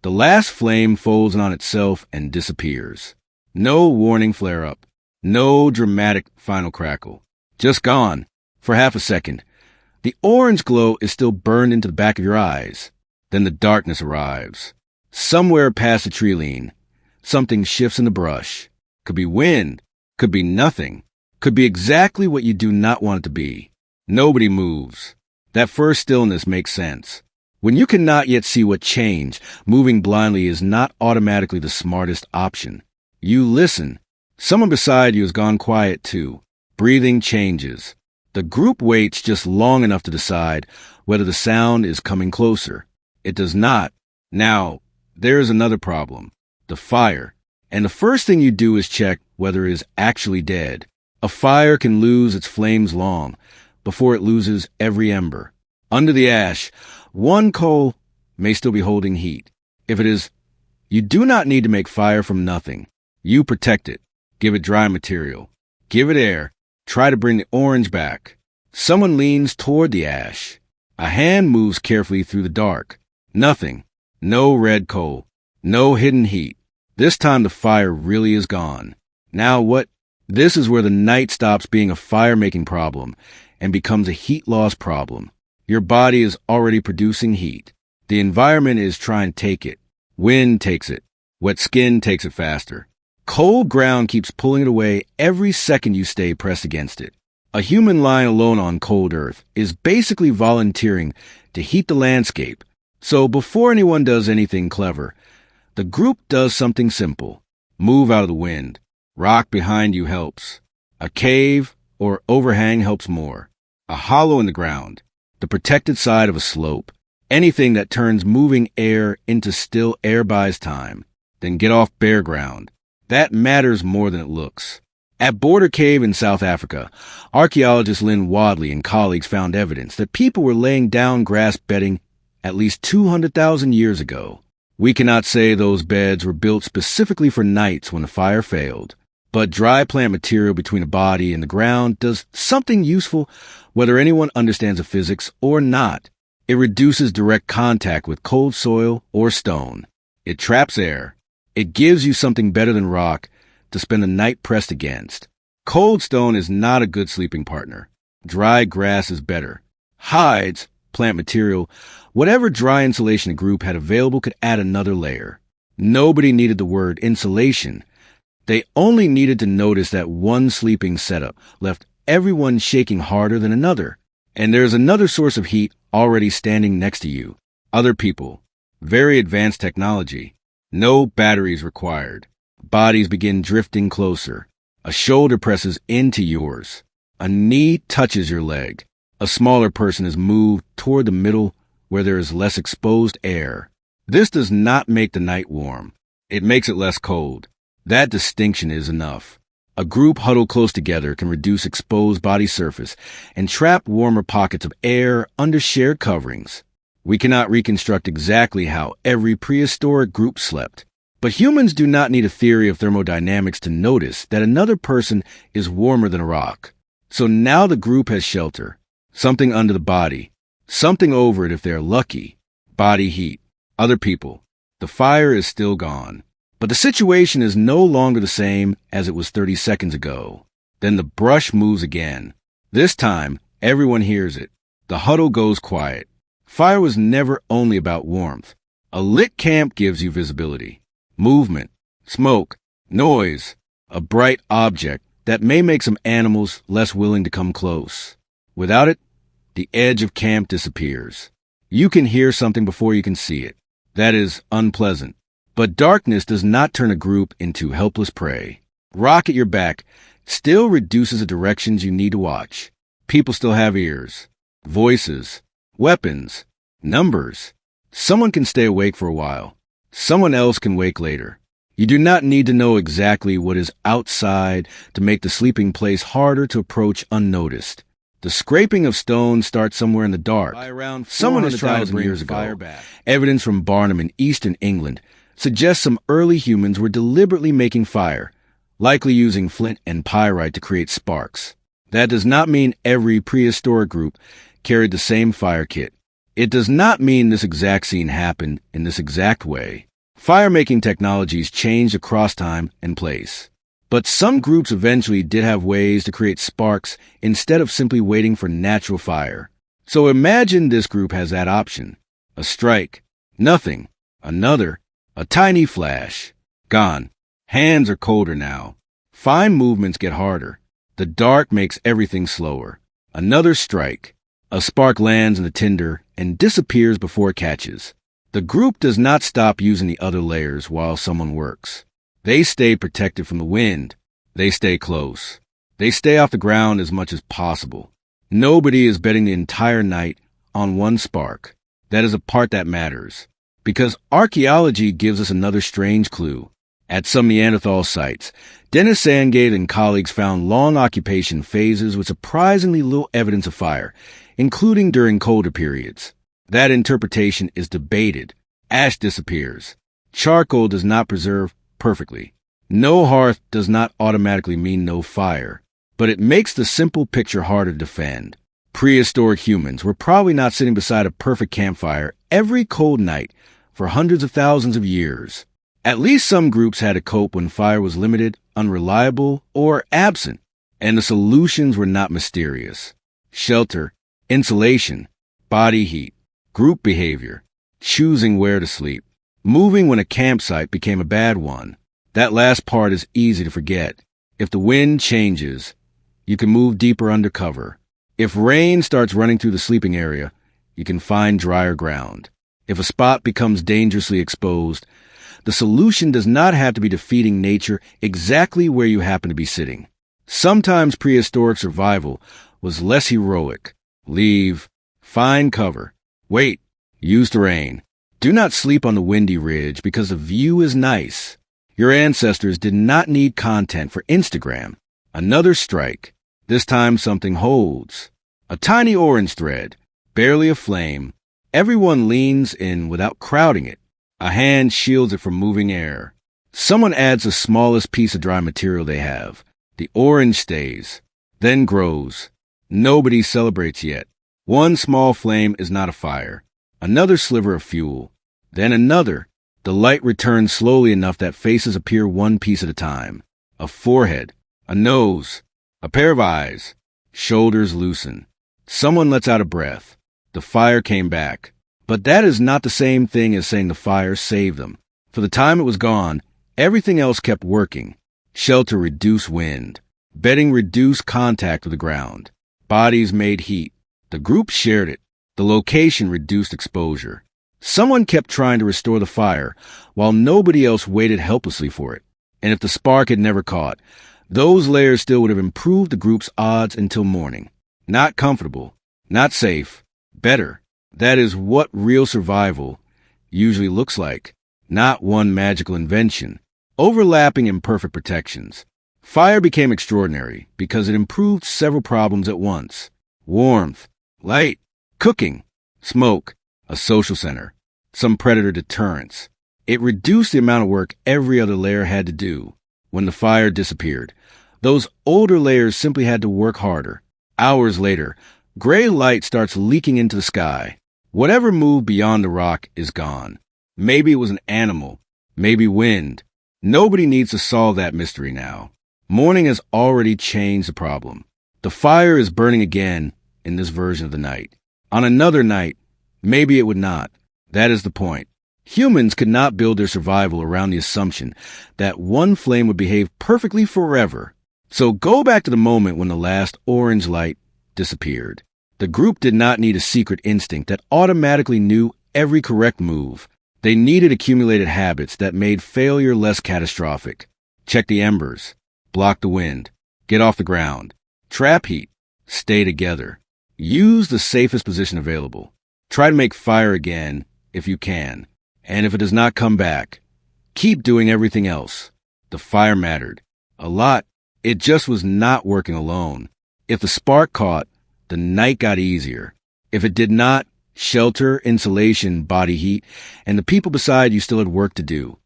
The last flame folds on itself and disappears. No warning flare-up. No dramatic final crackle. Just gone. For half a second. The orange glow is still burned into the back of your eyes. Then the darkness arrives. Somewhere past the tree line, something shifts in the brush. Could be wind. Could be nothing. Could be exactly what you do not want it to be. Nobody moves. That first stillness makes sense. When you cannot yet see what changed, moving blindly is not automatically the smartest option. You listen. Someone beside you has gone quiet too. Breathing changes. The group waits just long enough to decide whether the sound is coming closer. It does not. Now, there is another problem. The fire. And the first thing you do is check whether it is actually dead. A fire can lose its flames long before it loses every ember. Under the ash, one coal may still be holding heat. If it is, you do not need to make fire from nothing. You protect it. Give it dry material. Give it air. Try to bring the orange back. Someone leans toward the ash. A hand moves carefully through the dark. Nothing. No red coal. No hidden heat. This time the fire really is gone. Now what? This is where the night stops being a fire-making problem and becomes a heat loss problem. Your body is already producing heat. The environment is trying to take it. Wind takes it. Wet skin takes it faster. Cold ground keeps pulling it away every second you stay pressed against it. A human lying alone on cold earth is basically volunteering to heat the landscape. So before anyone does anything clever, the group does something simple. Move out of the wind. Rock behind you helps. A cave or overhang helps more. A hollow in the ground. The protected side of a slope. Anything that turns moving air into still air buys time. Then get off bare ground. That matters more than it looks. At Border Cave in South Africa, archaeologist Lynn Wadley and colleagues found evidence that people were laying down grass bedding at least 200,000 years ago. We cannot say those beds were built specifically for nights when the fire failed, but dry plant material between a body and the ground does something useful whether anyone understands the physics or not. It reduces direct contact with cold soil or stone. It traps air. It gives you something better than rock to spend the night pressed against. Cold stone is not a good sleeping partner. Dry grass is better. Hides, plant material, whatever dry insulation the group had available could add another layer. Nobody needed the word insulation. They only needed to notice that one sleeping setup left everyone shaking harder than another. And there's another source of heat already standing next to you. Other people. Very advanced technology. No batteries required. Bodies begin drifting closer. A shoulder presses into yours. A knee touches your leg. A smaller person is moved toward the middle where there is less exposed air. This does not make the night warm. It makes it less cold. That distinction is enough. A group huddled close together can reduce exposed body surface and trap warmer pockets of air under shared coverings. We cannot reconstruct exactly how every prehistoric group slept, but humans do not need a theory of thermodynamics to notice that another person is warmer than a rock. So now the group has shelter, something under the body, something over it if they're lucky, body heat, other people. The fire is still gone. But the situation is no longer the same as it was 30 seconds ago. Then the brush moves again. This time, everyone hears it. The huddle goes quiet. Fire was never only about warmth. A lit camp gives you visibility, movement, smoke, noise, a bright object that may make some animals less willing to come close. Without it, the edge of camp disappears. You can hear something before you can see it. That is unpleasant. But darkness does not turn a group into helpless prey. Rock at your back still reduces the directions you need to watch. People still have ears, voices, weapons, numbers. Someone can stay awake for a while. Someone else can wake later. You do not need to know exactly what is outside to make the sleeping place harder to approach unnoticed. The scraping of stone starts somewhere in the dark. Someone is trying to bring years ago. Evidence from Barnham in eastern England suggests some early humans were deliberately making fire, likely using flint and pyrite to create sparks. That does not mean every prehistoric group carried the same fire kit. It does not mean this exact scene happened in this exact way. Fire-making technologies changed across time and place. But some groups eventually did have ways to create sparks instead of simply waiting for natural fire. So imagine this group has that option. A strike. Nothing. Another. A tiny flash. Gone. Hands are colder now. Fine movements get harder. The dark makes everything slower. Another strike. A spark lands in the tinder and disappears before it catches. The group does not stop using the other layers while someone works. They stay protected from the wind. They stay close. They stay off the ground as much as possible. Nobody is betting the entire night on one spark. That is a part that matters. Because archaeology gives us another strange clue. At some Neanderthal sites, Dennis Sandgate and colleagues found long occupation phases with surprisingly little evidence of fire, including during colder periods. That interpretation is debated. Ash disappears. Charcoal does not preserve perfectly. No hearth does not automatically mean no fire, but it makes the simple picture harder to defend. Prehistoric humans were probably not sitting beside a perfect campfire every cold night for hundreds of thousands of years. At least some groups had to cope when fire was limited, unreliable, or absent, and the solutions were not mysterious. Shelter, insulation, body heat, group behavior, choosing where to sleep. Moving when a campsite became a bad one. That last part is easy to forget. If the wind changes, you can move deeper under cover. If rain starts running through the sleeping area, you can find drier ground. If a spot becomes dangerously exposed, the solution does not have to be defeating nature exactly where you happen to be sitting. Sometimes prehistoric survival was less heroic. Leave, find cover, wait, use terrain. Do not sleep on the windy ridge because the view is nice. Your ancestors did not need content for Instagram. Another strike. This time something holds. A tiny orange thread, barely a flame. Everyone leans in without crowding it. A hand shields it from moving air. Someone adds the smallest piece of dry material they have. The orange stays, then grows. Nobody celebrates yet. One small flame is not a fire. Another sliver of fuel, then another. The light returns slowly enough that faces appear one piece at a time. A forehead, a nose, a pair of eyes. Shoulders loosen. Someone lets out a breath. The fire came back. But that is not the same thing as saying the fire saved them. For the time it was gone, everything else kept working. Shelter reduced wind. Bedding reduced contact with the ground. Bodies made heat. The group shared it. The location reduced exposure. Someone kept trying to restore the fire, while nobody else waited helplessly for it. And if the spark had never caught, those layers still would have improved the group's odds until morning. Not comfortable, not safe, better. That is what real survival usually looks like, not one magical invention. Overlapping imperfect protections. Fire became extraordinary because it improved several problems at once. Warmth, light, cooking, smoke, a social center, some predator deterrence. It reduced the amount of work every other layer had to do. When the fire disappeared, those older layers simply had to work harder. Hours later, gray light starts leaking into the sky. Whatever moved beyond the rock is gone. Maybe it was an animal, maybe wind. Nobody needs to solve that mystery now. Morning has already changed the problem. The fire is burning again in this version of the night. On another night, maybe it would not. That is the point. Humans could not build their survival around the assumption that one flame would behave perfectly forever. So go back to the moment when the last orange light disappeared. The group did not need a secret instinct that automatically knew every correct move. They needed accumulated habits that made failure less catastrophic. Check the embers. Block the wind. Get off the ground. Trap heat. Stay together. Use the safest position available. Try to make fire again if you can. And if it does not come back, keep doing everything else. The fire mattered. A lot. It just was not working alone. If the spark caught, the night got easier. If it did not, shelter, insulation, body heat, and the people beside you still had work to do.